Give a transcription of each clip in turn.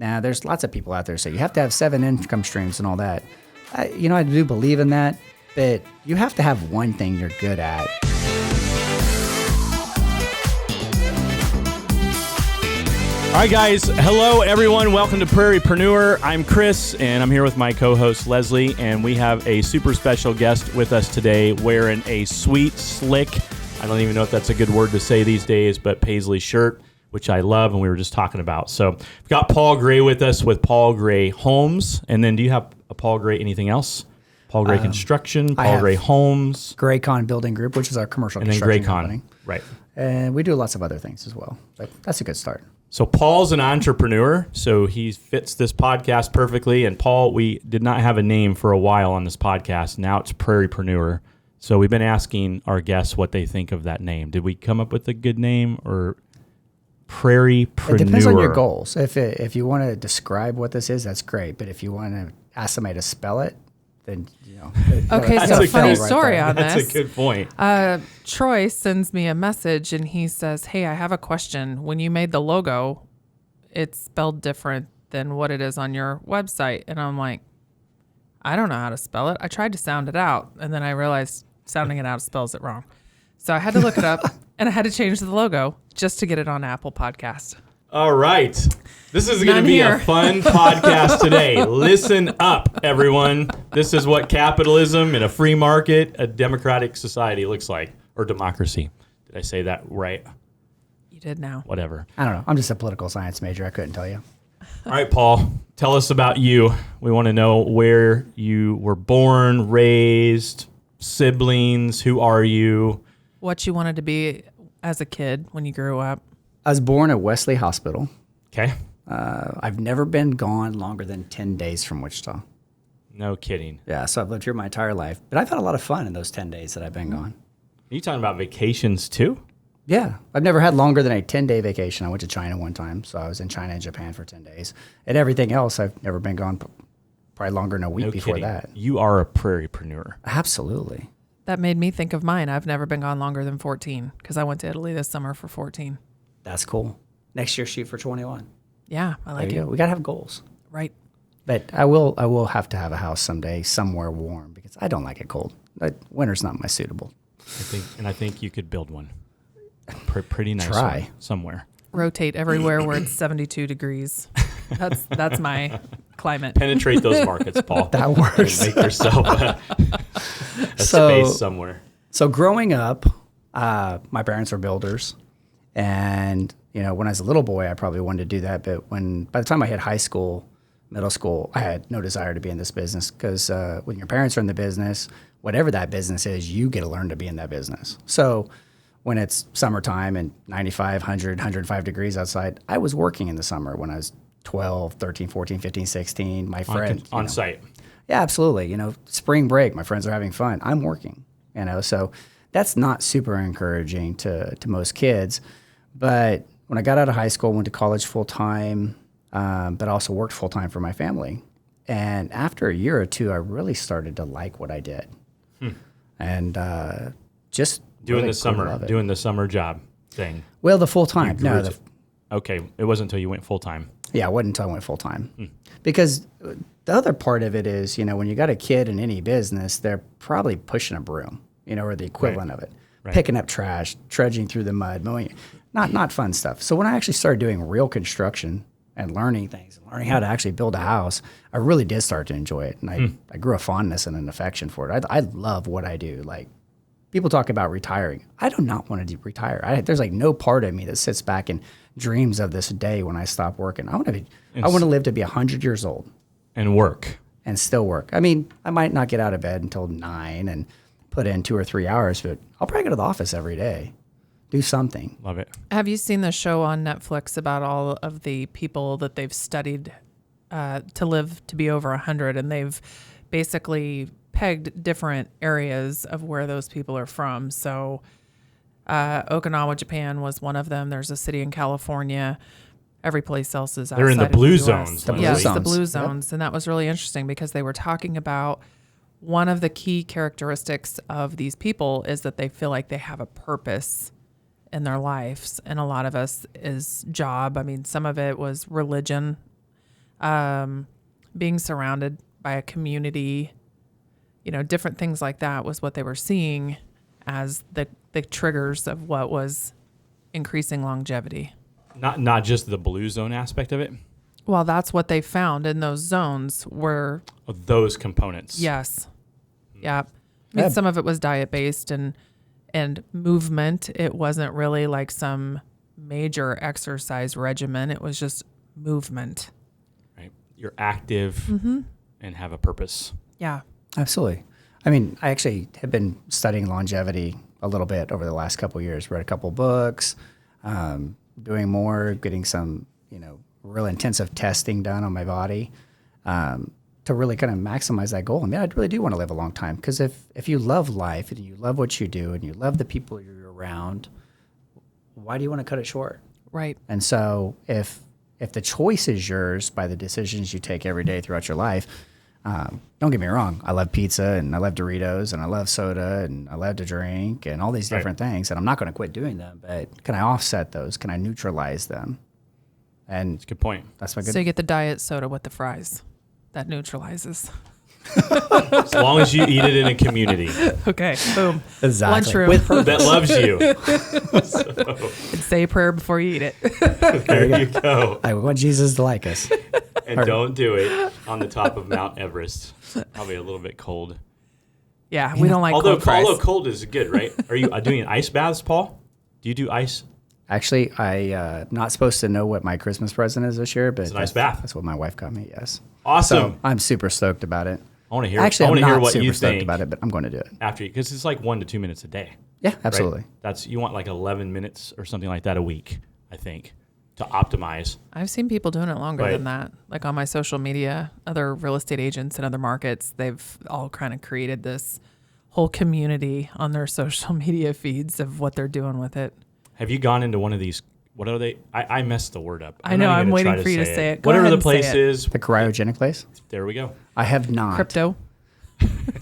Now, there's lots of people out there say you have to have 7 income streams and all that. I do believe in that, but you have to have one thing you're good at. All right, guys. Hello, everyone. Welcome to Prairiepreneur. I'm Chris, and I'm here with my co-host, Leslie, and we have a super special guest with us today wearing a sweet, slick, I don't even know if that's a good word to say these days, but paisley shirt, which I love, and we were just talking about. So we've got Paul Gray with us with Paul Gray Homes. And then do you have a Paul Gray anything else? Paul Gray Construction, Paul Gray Homes. Graycon Building Group, which is our commercial and construction then Graycon, company. Right. And we do lots of other things as well. But that's a good start. So Paul's an entrepreneur, so he fits this podcast perfectly. And Paul, we did not have a name for a while on this podcast. Now it's Prairiepreneur. So we've been asking our guests what they think of that name. Did we come up with a good name or Prairiepreneur? It depends on your goals. If you want to describe what this is, that's great. But if you want to ask somebody to spell it, then, Okay, so funny story on this. That's a good point. Troy sends me a message and he says, hey, I have a question. When you made the logo, it's spelled different than what it is on your website. And I'm like, I don't know how to spell it. I tried to sound it out, and then I realized sounding it out spells it wrong. So I had to look it up, and I had to change the logo just to get it on Apple Podcast. All right. This is going to be a fun podcast today. Listen up, everyone. This is what capitalism in a free market, a democratic society looks like, or democracy. Did I say that right? You did now. Whatever. I don't know. I'm just a political science major. I couldn't tell you. All right, Paul, tell us about you. We want to know where you were born, raised, siblings. Who are you? What you wanted to be as a kid when you grew up. I was born at Wesley Hospital. Okay. I've never been gone longer than 10 days from Wichita. No kidding. Yeah, so I've lived here my entire life. But I've had a lot of fun in those 10 days that I've been gone. Are you talking about vacations too? Yeah. I've never had longer than a 10-day vacation. I went to China one time, so I was in China and Japan for 10 days. And everything else, I've never been gone probably longer than a week before that. You are a prairiepreneur. Absolutely. That made me think of mine. I've never been gone longer than 14 because I went to Italy this summer for 14. That's cool. Next year, shoot for 21. Yeah, I like it. We got to have goals. Right. But I will have to have a house someday somewhere warm because I don't like it cold. Winter's not my suitable. I think you could build one. Pretty nice. Try. One somewhere. Rotate everywhere where it's 72 degrees. That's my climate. Penetrate those markets, Paul. That works. And make yourself a space somewhere. So growing up, my parents were builders. And, when I was a little boy, I probably wanted to do that. But by the time I hit high school, middle school, I had no desire to be in this business because when your parents are in the business, whatever that business is, you get to learn to be in that business. So when it's summertime and 95, 100, 105 degrees outside, I was working in the summer when I was 12, 13, 14, 15, 16. My friends. On site. Yeah, absolutely. Spring break, my friends are having fun. I'm working, so that's not super encouraging to most kids. But when I got out of high school, went to college full time, but also worked full time for my family. And after a year or two, I really started to like what I did. And just doing really doing the summer job thing. Well, the full time. No, okay. It wasn't until you went full time. Yeah, it wasn't until I went full time. Because the other part of it is, when you got a kid in any business, they're probably pushing a broom, or the equivalent of it, picking up trash, trudging through the mud, mowing. Not fun stuff. So when I actually started doing real construction and learning things, and learning how to actually build a house, I really did start to enjoy it. And I grew a fondness and an affection for it. I love what I do. Like, people talk about retiring. I do not want to retire. There's no part of me that sits back and dreams of this day when I stop working. I want to live to be 100 years old. And work. And still work. I mean, I might not get out of bed until 9 and put in 2 or 3 hours, but I'll probably go to the office every day. Do something. Love it. Have you seen the show on Netflix about all of the people that they've studied to live to be over 100, and they've basically pegged different areas of where those people are from? So Okinawa, Japan was one of them. There's a city in California. Every place else is outside. They're in the blue zones. Yes, the blue zones. And that was really interesting because they were talking about one of the key characteristics of these people is that they feel like they have a purpose in their lives. And a lot of us is job. I mean, some of it was religion. being surrounded by a community, different things like that was what they were seeing as the triggers of what was increasing longevity. Not just the blue zone aspect of it. Well, that's what they found in those zones were those components. Yes. Yeah. I mean, some of it was diet based and movement. It wasn't really like some major exercise regimen. It was just movement. Right. You're active and have a purpose. Yeah. Absolutely. I mean, I actually have been studying longevity a little bit over the last couple of years. Read a couple books, doing more, getting some, real intensive testing done on my body to really kind of maximize that goal. I mean, I really do want to live a long time because if you love life and you love what you do and you love the people you're around, why do you want to cut it short? Right. And so if the choice is yours by the decisions you take every day throughout your life, don't get me wrong. I love pizza and I love Doritos and I love soda and I love to drink and all these different things. And I'm not going to quit doing them, but can I offset those? Can I neutralize them? And that's a good point. That's my good. So you get the diet soda with the fries. That neutralizes. As long as you eat it in a community. Okay. Boom. Exactly. Lunchroom. That loves you. And say a prayer before you eat it. There you go. I want Jesus to like us. And don't do it on the top of Mount Everest. Probably a little bit cold. Yeah, we don't like cold fries. Although cold is good, right? Are you doing ice baths, Paul? Do you do ice? Actually, I'm not supposed to know what my Christmas present is this year, but it's a nice bath. That's what my wife got me, yes. Awesome. So I'm super stoked about it. I want to hear. Actually, I want I'm to hear not what super you stoked think about it, but I'm going to do it. after you, because it's like 1 to 2 minutes a day. Yeah, absolutely. Right? You want like 11 minutes or something like that a week, I think, to optimize. I've seen people doing it longer Right. than that. Like on my social media, other real estate agents in other markets, they've all kind of created this whole community on their social media feeds of what they're doing with it. Have you gone into one of these? What are they? I messed the word up. I know. I'm waiting for you to say it. Go Whatever ahead the and say place it. is. The cryogenic place? There we go. I have not. Crypto.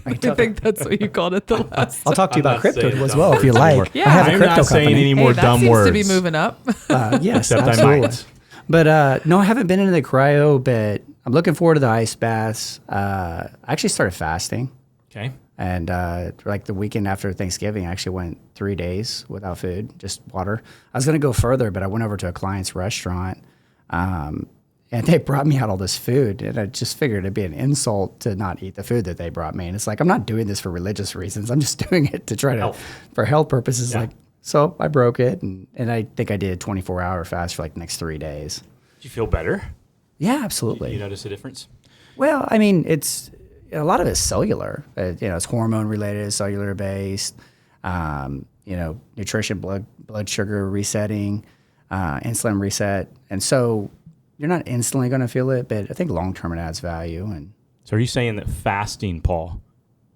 I tell- think that's what you called it the last. I'll talk to you I'm about not crypto saying as dumb well if you words like. anymore. Yeah. I have a I'm crypto not saying company. any more Hey, that dumb seems words. to be moving up. Yes, Except absolutely. I might. But no, I haven't been into the cryo, but I'm looking forward to the ice baths. I actually started fasting. Okay. And like the weekend after Thanksgiving, I actually went 3 days without food, just water. I was going to go further, but I went over to a client's restaurant, and they brought me out all this food. And I just figured it'd be an insult to not eat the food that they brought me. And it's like, I'm not doing this for religious reasons. I'm just doing it to try to, for health purposes. Yeah. Like, so I broke it, and I think I did a 24-hour fast for like the next 3 days. Did you feel better? Yeah, absolutely. You notice a difference? Well, I mean, it's a lot of it's cellular. It's hormone related, cellular based. Nutrition, blood sugar resetting, insulin reset, and so you're not instantly going to feel it, but I think long term it adds value. And So are you saying that fasting, Paul,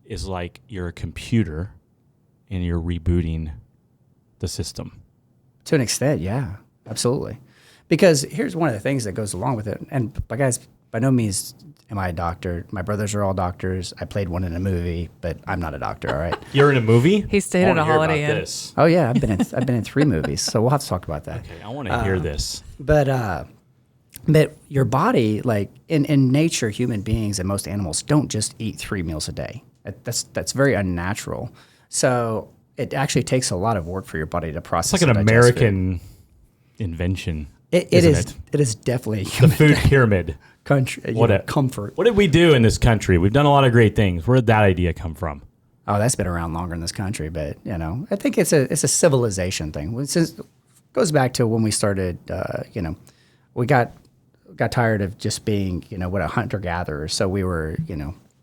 is like you're a computer and you're rebooting the system? to an extent, yeah, absolutely. Because here's one of the things that goes along with it. And guys, by no means am I a doctor. My brothers are all doctors. I played one in a movie, but I'm not a doctor. All right. You're in a movie? He stayed I at a wanna hear Holiday about Inn. this. Oh yeah, I've been in 3 movies, so we'll have to talk about that. Okay, I want to hear this. But your body, like in nature, human beings and most animals don't just eat 3 meals a day. That's very unnatural. So it actually takes a lot of work for your body to process. It's like an and digest American invention. It isn't is. it? It is definitely The food pyramid. country. Comfort. What did we do in this country? We've done a lot of great things. Where did that idea come from? Oh, that's been around longer in this country, but I think it's a civilization thing. It goes back to when we started. We got tired of just being a hunter gatherer. So we were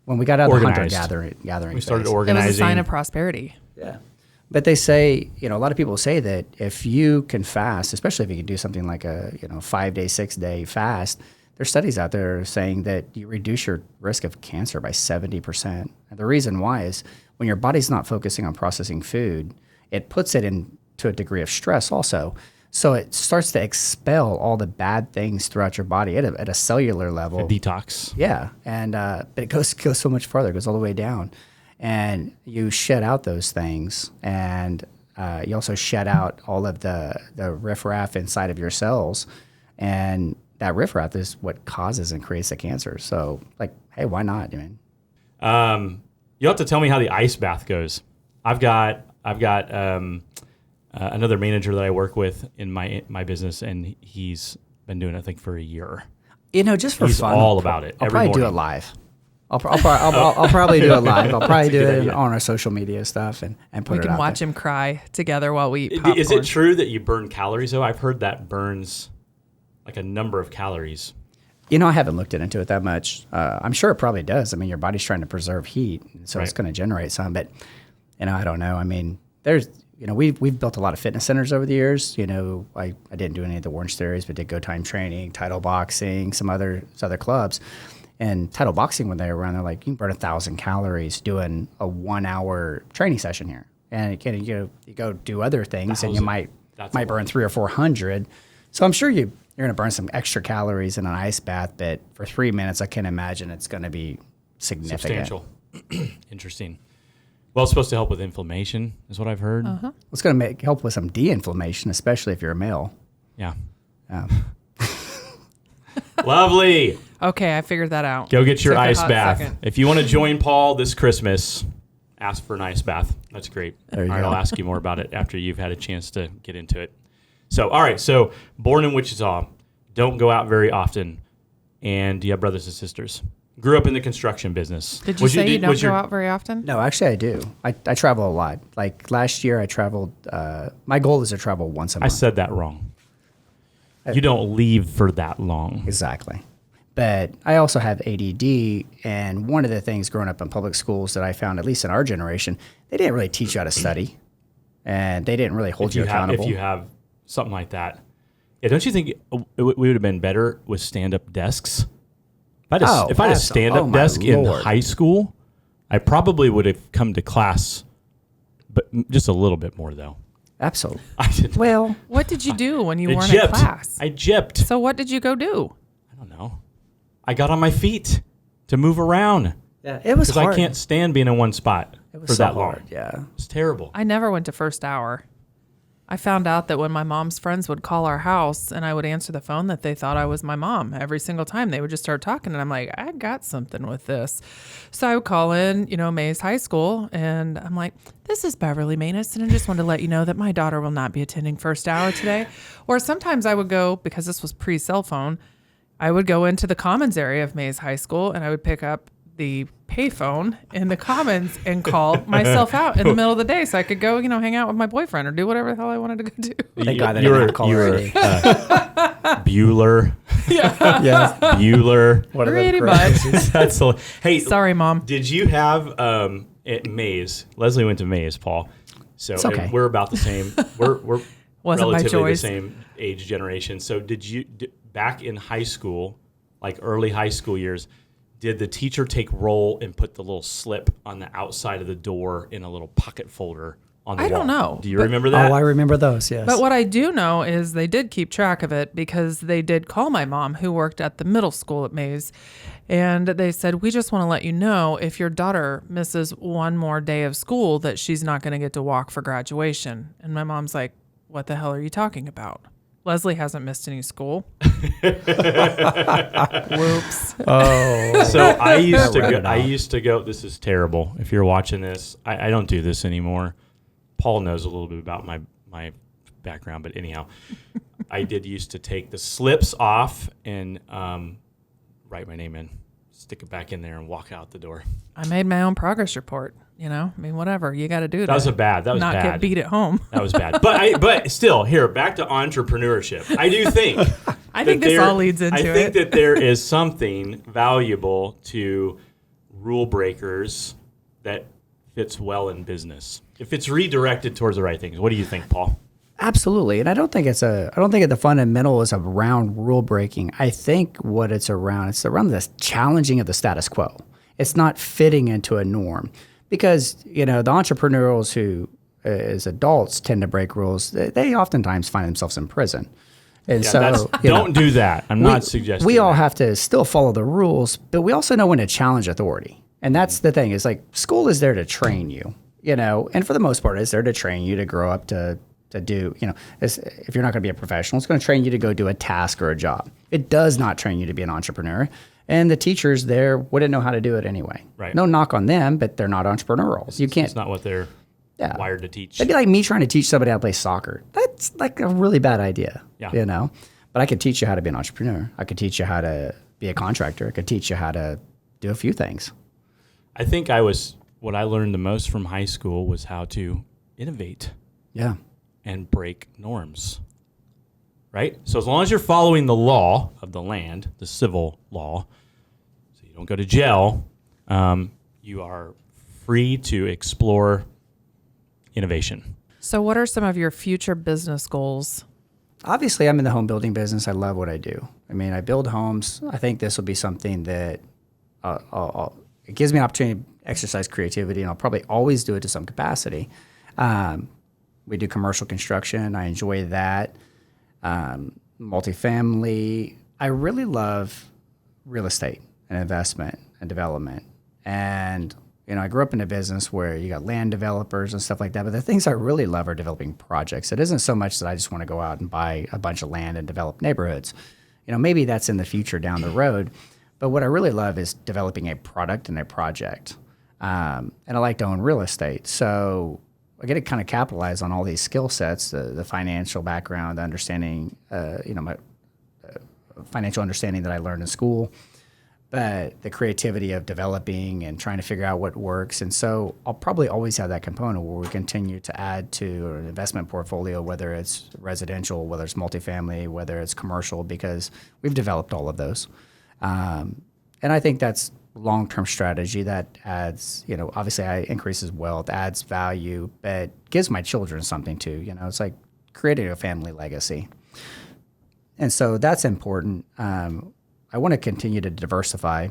when we got out of the hunter Organized. gathering, We started phase. It organizing. was a sign of prosperity. Yeah. But they say, a lot of people say that if you can fast, especially if you can do something like a 5-day, 6-day fast, there's studies out there saying that you reduce your risk of cancer by 70%. And the reason why is when your body's not focusing on processing food, it puts it into a degree of stress also. So it starts to expel all the bad things throughout your body at a cellular level. A detox. Yeah, and but it goes so much farther. It goes all the way down, and you shed out those things, and you also shed out all of the riffraff inside of your cells, and that riffraff is what causes and creates the cancer. So like, hey, why not? I mean, you'll have to tell me how the ice bath goes. I've got another manager that I work with in my business, and he's been doing it, I think, for a year. Just for He's fun. all about it. I'll every probably do it morning. live. I'll probably do it live. I'll probably do it on our social media stuff and put We it can out watch there. him cry together while we eat popcorn. Is it true that you burn calories, though? I've heard that burns like a number of calories. I haven't looked into it that much. I'm sure it probably does. I mean, your body's trying to preserve heat, so it's going to generate some. But, I don't know. I mean, there's, we've built a lot of fitness centers over the years. I didn't do any of the Orange Theories, but did Go Time Training, Title Boxing, some other clubs. And Title Boxing, when they were around, they're like, you can burn 1,000 calories doing a 1 hour training session here. And you go do other things, and you might burn 300 or 400. So I'm sure you're going to burn some extra calories in an ice bath, but for 3 minutes, I can imagine it's going to be significant. Substantial. Interesting. Well, it's supposed to help with inflammation, is what I've heard. Uh-huh. It's going to help with some de-inflammation, especially if you're a male. Yeah. Lovely. Okay, I figured that out. Go get your Took a ice hot bath. second. If you want to join Paul this Christmas, ask for an ice bath. That's great. There you All right, go. I'll ask you more about it after you've had a chance to get into it. So, all right. So, born in Wichita, don't go out very often, and do you have brothers and sisters? Grew up in the construction business. Did you say you don't go out very often? No, actually, I do. I travel a lot. Like last year, I traveled. My goal is to travel once a I month. said that wrong. You don't leave for that long. Exactly. But I also have ADD, and one of the things growing up in public schools that I found, at least in our generation, they didn't really teach you how to study, and they didn't really hold you accountable. If you have something like that, yeah, don't you think we would have been better with stand-up desks? If I had a stand-up desk in high school, I probably would have come to class, but just a little bit more though. Absolutely. I didn't. Well, What did you do when you I weren't in gypped. class? I gypped. So what did you go do? I don't know. I got on my feet to move around yeah, it was because hard. I can't stand being in one spot It was for so that long. hard. Yeah. It's terrible. I never went to first hour. I found out that when my mom's friends would call our house and I would answer the phone that they thought I was my mom every single time. They would just start talking and I'm like, I got something with this. So I would call in, Mays High School and I'm like, this is Beverly Manus and I just wanted to let you know that my daughter will not be attending first hour today. Or sometimes I would go, because this was pre-cell phone, I would go into the commons area of Mays High School and I would pick up the payphone in the commons and call myself out in the middle of the day so I could go, hang out with my boyfriend or do whatever the hell I wanted to go do. Thank God they You didn't were have call already. Bueller. Yes. Bueller. Pretty much. That's hey. Sorry, Mom. Did you have at Mays? Leslie went to Mays, Paul. So It's okay. we're about the same. We're Wasn't my relatively the choice. same age generation. So did you back in high school, like early high school years? Did the teacher take roll and put the little slip on the outside of the door in a little pocket folder on the wall? I don't know, Do you but- remember that? Oh, I remember those, yes. But what I do know is they did keep track of it because they did call my mom, who worked at the middle school at Mays, and they said, we just want to let you know if your daughter misses one more day of school that she's not going to get to walk for graduation. And my mom's like, what the hell are you talking about? Leslie hasn't missed any school. Whoops. Oh. So I used to read go. it I off. used to go. This is terrible. If you're watching this, I don't do this anymore. Paul knows a little bit about my background, but anyhow, I used to take the slips off and write my name in, stick it back in there, and walk out the door. I made my own progress report. Whatever you got to do. That was bad. That was not bad. get beat at home. That was bad. But still, here back to entrepreneurship. I do think. I think this all leads into I think it. that there is something valuable to rule breakers that fits well in business if it's redirected towards the right things. What do you think, Paul? Absolutely, and I don't think the fundamental is around rule breaking. I think what it's around the challenging of the status quo. It's not fitting into a norm, because the entrepreneurs who, as adults, tend to break rules. They oftentimes find themselves in prison, and Don't do that. I'm not suggesting. we all that. have to still follow the rules, but we also know when to challenge authority. And that's the thing, is like school is there to train you, and for the most part, it's there to train you to grow up to do, if you're not going to be a professional, it's going to train you to go do a task or a job. It does not train you to be an entrepreneur. And the teachers there wouldn't know how to do it anyway. Right. No knock on them, but they're not entrepreneurial. You can't. It's not what they're wired to teach. It'd be like me trying to teach somebody how to play soccer. That's like a really bad idea. Yeah. But I could teach you how to be an entrepreneur. I could teach you how to be a contractor. I could teach you how to do a few things. I think what I learned the most from high school was how to innovate. Yeah. And break norms. Right? So as long as you're following the law of the land, the civil law, so you don't go to jail, you are free to explore innovation. So what are some of your future business goals? Obviously, I'm in the home building business. I love what I do. I mean, I build homes. I think this will be something that it gives me an opportunity to exercise creativity, and I'll probably always do it to some capacity. We do commercial construction. I enjoy that. Multifamily. I really love real estate and investment and development. And, I grew up in a business where you got land developers and stuff like that. But the things I really love are developing projects. It isn't so much that I just want to go out and buy a bunch of land and develop neighborhoods. Maybe that's in the future down the road. But what I really love is developing a product and a project. And I like to own real estate. So I get to kind of capitalize on all these skill sets, the financial background, the understanding, my financial understanding that I learned in school, but the creativity of developing and trying to figure out what works. And so I'll probably always have that component where we continue to add to an investment portfolio, whether it's residential, whether it's multifamily, whether it's commercial, because we've developed all of those. And I think that's long-term strategy that adds, obviously increases wealth, adds value, but gives my children something too. It's like creating a family legacy. And so that's important. I want to continue to diversify.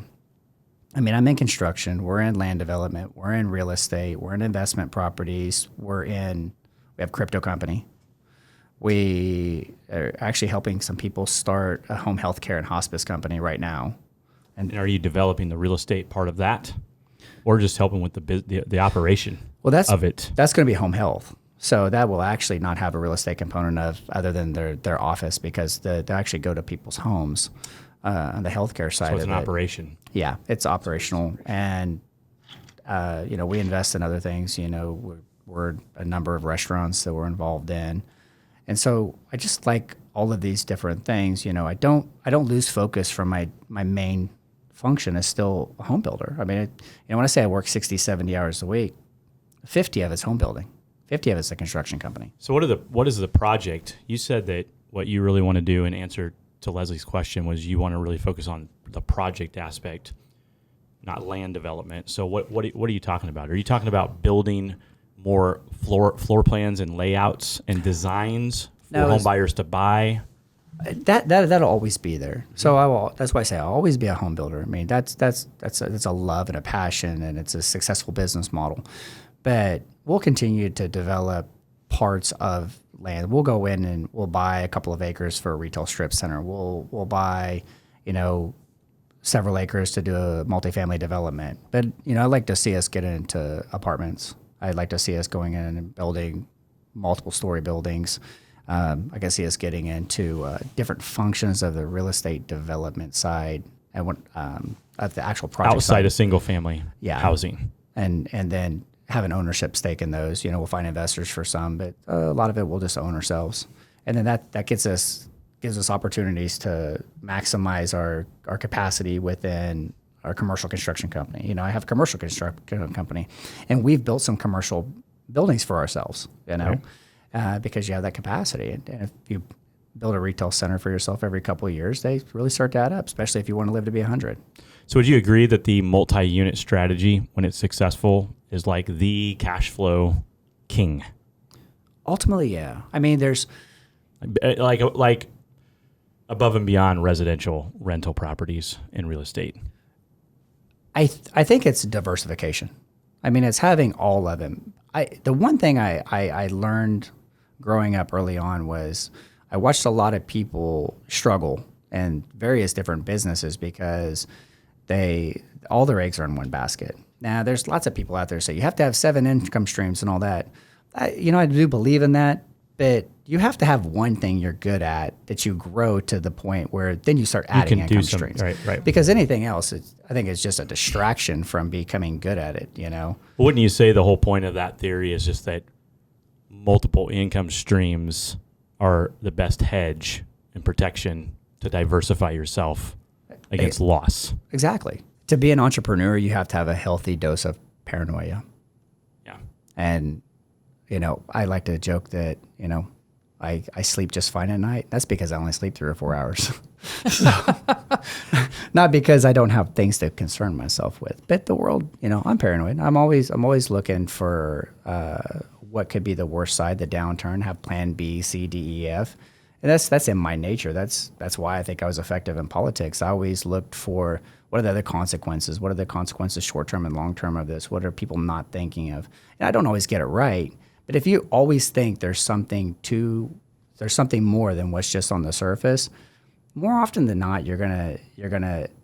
I mean, I'm in construction, we're in land development, we're in real estate, we're in investment properties, we have crypto company. We are actually helping some people start a home health care and hospice company right now. And are you developing the real estate part of that, or just helping with the operation of it? That's going to be home health. So that will actually not have a real estate component other than their office, because they actually go to people's homes on the healthcare side. So it's an operation. Yeah, it's operational, and we invest in other things. We're a number of restaurants that we're involved in. And so I just like all of these different things. I don't lose focus from my main function is still a home builder. I mean, when I say I work 60, 70 hours a week, 50 of it's home building. 50 of it's a construction company. So what is the project? You said that what you really want to do in answer to Leslie's question was you want to really focus on the project aspect, not land development. So what are you talking about? Are you talking about building more floor plans and layouts and designs for home buyers to buy? That'll always be there. So that's why I say I'll always be a home builder. I mean, that's a love and a passion, and it's a successful business model. But we'll continue to develop parts of land. We'll go in and we'll buy a couple of acres for a retail strip center. We'll buy, several acres to do a multifamily development. But I'd like to see us get into apartments. I'd like to see us going in and building multiple story buildings. I can see us getting into different functions of the real estate development side and of the actual project outside side. of single family housing, and then have an ownership stake in those. We'll find investors for some, but a lot of it we'll just own ourselves. And then that gives us opportunities to maximize our capacity within our commercial construction company. I have a commercial construction company, and we've built some commercial buildings for ourselves, because you have that capacity. And if you build a retail center for yourself every couple of years, they really start to add up, especially if you want to live to be 100. So would you agree that the multi-unit strategy, when it's successful, is like the cash flow king? Ultimately, yeah. I mean, there's like above and beyond residential rental properties in real estate. I think it's diversification. I mean, it's having all of them. The one thing I learned growing up early on was I watched a lot of people struggle in various different businesses because all their eggs are in one basket. Now, there's lots of people out there say you have to have 7 income streams and all that. I do believe in that, But you have to have one thing you're good at that you grow to the point where then you start adding income streams. Right. Because anything else, I think it's just a distraction from becoming good at it, you know? Wouldn't you say the whole point of that theory is just that multiple income streams are the best hedge and protection to diversify yourself against loss? Exactly. To be an entrepreneur, you have to have a healthy dose of paranoia. Yeah. And, you know, I like to joke that, you know, I sleep just fine at night. That's because I only sleep 3 or 4 hours. So, not because I don't have things to concern myself with, but the world, you know, I'm paranoid. I'm always looking for what could be the worst side, the downturn, have plan B, C, D, E, F. And that's in my nature. That's why I think I was effective in politics. I always looked for what are the other consequences? What are the consequences short-term and long-term of this? What are people not thinking of? And I don't always get it right. But if you always think there's something more than what's just on the surface, more often than not, you're gonna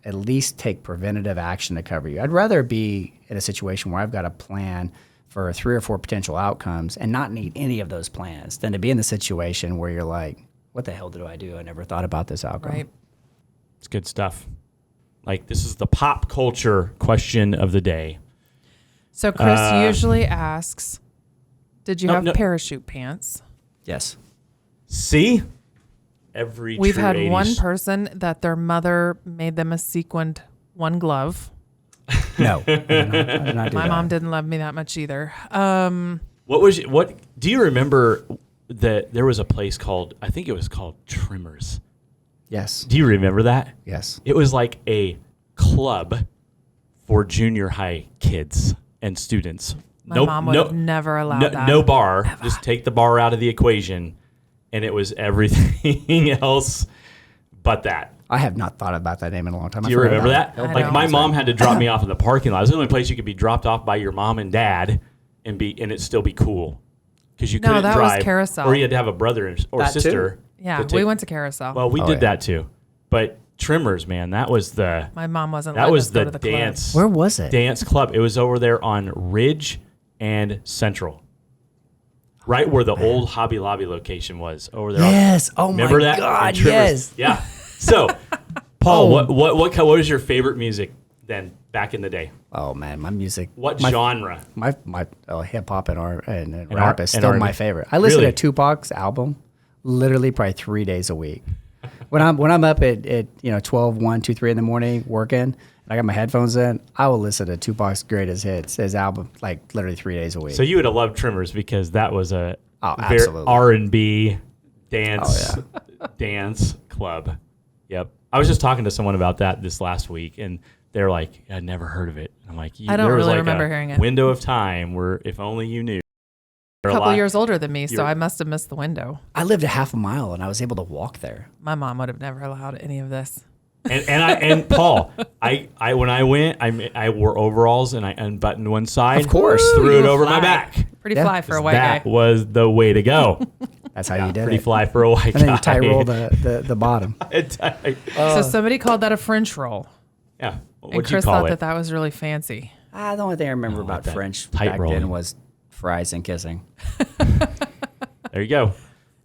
at least take preventative action to cover you. I'd rather be in a situation where I've got a plan for 3 or 4 potential outcomes and not need any of those plans than to be in the situation where you're like, what the hell did I do? I never thought about this outcome. Right. It's good stuff. Like, this is the pop culture question of the day. So Chris usually asks, did you have parachute pants? Yes. See? We've had 80s. one person that their mother made them a sequined one glove. No. I did not do My that. mom didn't love me that much either. What do you remember that there was a place called, I think it was called Trimmers. Yes. Do you remember that? Yes. It was like a club for junior high kids and students. My mom would have never allowed that. No bar. Never. Just take the bar out of the equation. And it was everything else but that. I have not thought about that name in a long time. Do you remember that? I Like, don't. my mom had to drop me off in the parking lot. It was the only place you could be dropped off by your mom and dad and it still be cool. Because you couldn't that drive. was Carousel. Or you had to have a brother or That sister. too? Yeah, we went to Carousel. Well, we did that too. But Trimmers, man, that was the... My mom wasn't That letting was us go the to the dance. Where was it? Dance club. It was over there on Ridge and Central. Right where the old Hobby Lobby location was. Over there. Yes. Oh my Remember that? God, And Trimmers. yes. Yeah. So, Paul, what was your favorite music then back in the day? Oh man, my music. What genre? My hip hop and R- rap is and still R&B. my favorite. I listen Really? to Tupac's album literally probably 3 days a week. When I'm up at 12, 1, 2, 3 in the morning working, and I got my headphones in, I will listen to Tupac's greatest hits, his album, like literally 3 days a week. So you would have loved Trimmers because that was a absolutely. R&B dance club. Yep. I was just talking to someone about that this last week, and they're like, "I'd never heard of it." And I'm like, I don't there was really like remember a hearing it. window of time where if only you knew. A couple years older than me, so You're- I must have missed the window. I lived a half a mile and I was able to walk there. My mom would have never allowed any of this. And Paul, I when I went, I wore overalls and I unbuttoned one side. Of course. threw You it were over my fly. back. Pretty Yeah. fly for a white That guy. was the way to go. That's how you did Pretty it. fly for a white And then guy. you tight roll the bottom. So somebody called that a French roll. Yeah. And What'd you Chris call thought it? that was really fancy. The only thing I remember about that French tight back rolling. then was fries and kissing. There you go.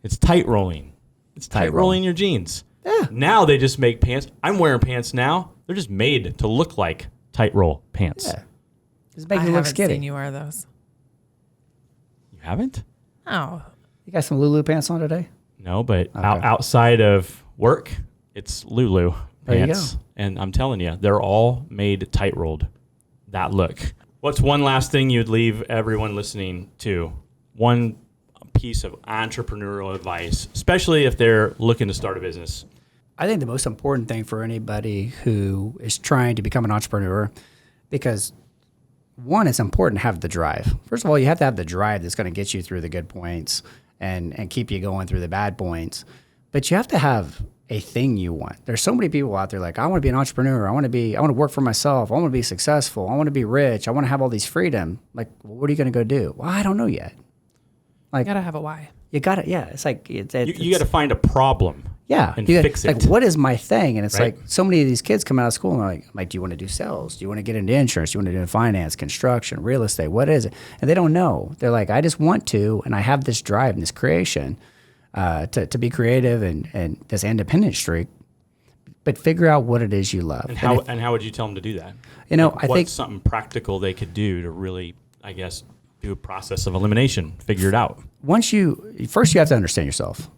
It's tight rolling. It's tight rolling your jeans. Yeah. Now they just make pants. I'm wearing pants now. They're just made to look like tight roll pants. Yeah. Just make I you look haven't skinny. seen you wear those. You haven't? Oh, You got some Lulu pants on today? No, but outside of work, it's Lulu There you pants. go. And I'm telling you, they're all made tight rolled. That look. What's one last thing you'd leave everyone listening to? One piece of entrepreneurial advice, especially if they're looking to start a business. I think the most important thing for anybody who is trying to become an entrepreneur, because one, it's important to have the drive. First of all, you have to have the drive that's going to get you through the good points and keep you going through the bad points. But you have to have a thing you want. There's so many people out there like, I want to be an entrepreneur. I want to work for myself. I want to be successful. I want to be rich. I want to have all these freedom. Like, well, what are you going to go do? Well, I don't know yet. you gotta have a why. You got to, yeah. It's like, You got to find a problem. Yeah. and fix it. Like, what is my thing? And it's Right. like so many of these kids come out of school and they're like, do you want to do sales? Do you want to get into insurance? Do you want to do finance, construction, real estate? What is it? And they don't know. They're like, I just want to, and I have this drive and this creation to be creative and this independent streak. But figure out what it is you love. And how would you tell them to do that? You know, Like, I think what's something practical they could do to really, I guess, do a process of elimination, figure it out. first you have to understand yourself.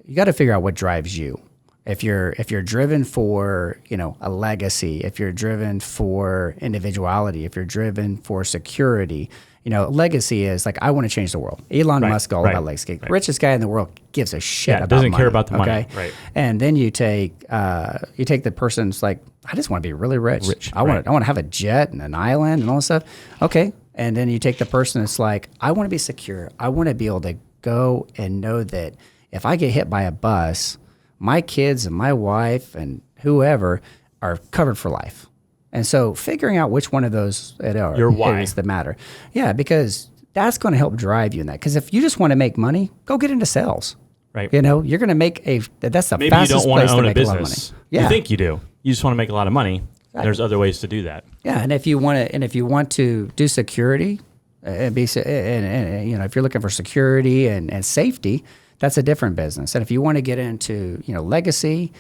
You got to figure out what drives you. If you're driven for, a legacy, if you're driven for individuality, if you're driven for security, legacy is like, I want to change the world. Elon Musk, all about legacy. Right. Richest guy in the world gives a shit about doesn't money. care about the money. Okay? Right. And then you take the person's like, I just want to be really rich. I want to have a jet and an island and all this stuff. Okay. And then you take the person that's like, I want to be secure. I want to be able to go and know that if I get hit by a bus, my kids and my wife and whoever are covered for life. And so figuring out which one of those Your why. is the matter. Yeah, because that's going to help drive you in that. Because if you just want to make money, go get into sales. Right. You're going to make that's the Maybe fastest you don't want place to to own a make a lot of money. business. Yeah. You think you do. You just want to make a lot of money. Right. There's other ways to do that. Yeah, and if you want to do security, and if you're looking for security and safety, that's a different business. And if you want to get into legacy,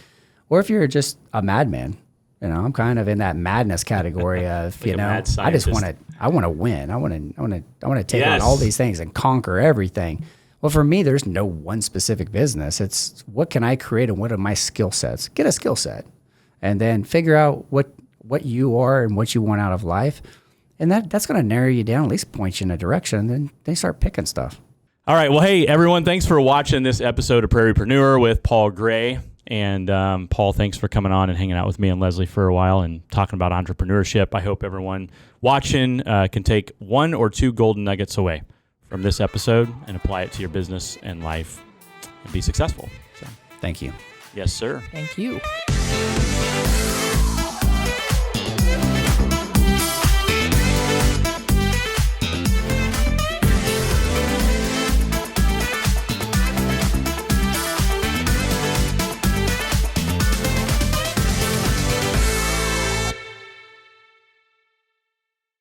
or if you're just a madman, I'm kind of in that madness category of Like a mad I just scientist. want to win. I want to take on Yes. all these things and conquer everything. Well, for me, there's no one specific business. It's what can I create and what are my skill sets? Get a skill set, and then figure out what you are and what you want out of life. And that's going to narrow you down, at least point you in a direction, and then they start picking stuff. All right. Well, hey, everyone, thanks for watching this episode of Prairiepreneur with Paul Gray. And Paul, thanks for coming on and hanging out with me and Leslie for a while and talking about entrepreneurship. I hope everyone watching can take 1 or 2 golden nuggets away from this episode and apply it to your business and life and be successful. So, Thank you. yes, sir. Thank you.